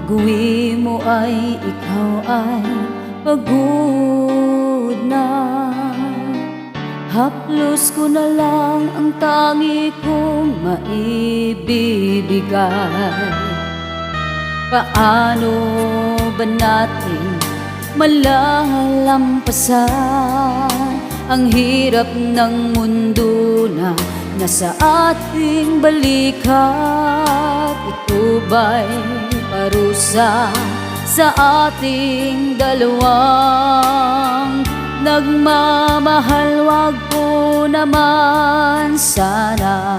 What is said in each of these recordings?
Pag-uwi mo ay ikaw ay pagod na. Haplos ko na lang ang tangi kong maibibigay. Paano ba natin malalampasan ang hirap ng mundo na nasa ating balikat? Ito ba'y parusa sa ating dalawang nagmamahal? Wag po naman sana.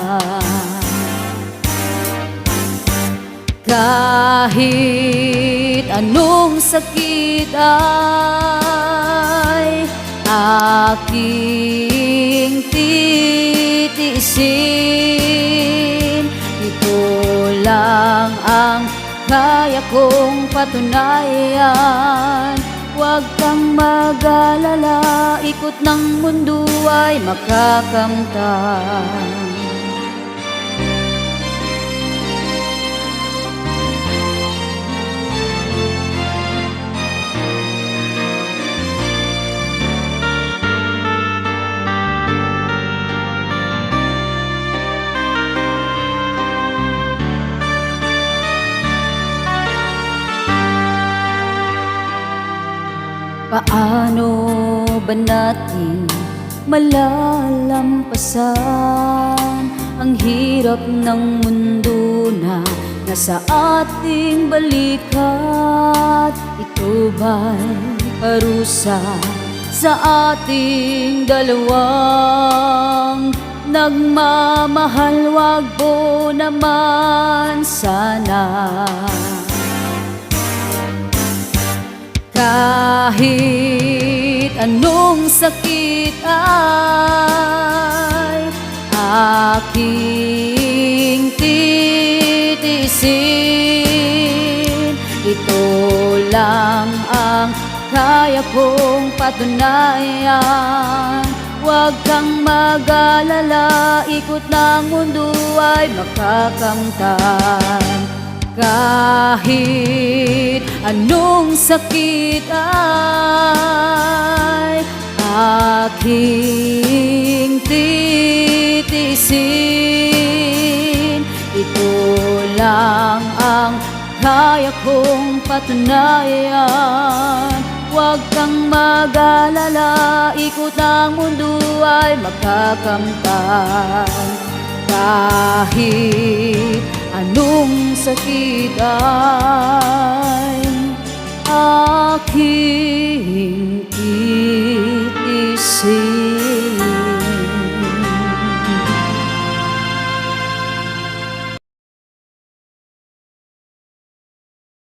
Kahit anong sakit ay aking titiisin. Ito lang ang kaya kong patunayan. Huwag kang mag-alala, ikot ng mundo ay makakamtan. Paano ba natin malalampasan ang hirap ng mundo na nasa ating balikat? Ito ba'y parusa sa ating dalawang nagmamahal? Wag po naman sana. Kahit anong sakit ay aking titiisin. Ito lang ang kaya kong patunayan. Huwag kang mag-alala, ikot ng mundo ay makakamtan. Kahit anong sakit ay aking titiisin. Ito lang ang kaya kong patunayan. Huwag kang mag-alala, ikot ng mundo ay makakamtan. Kahit anong sakit ay aking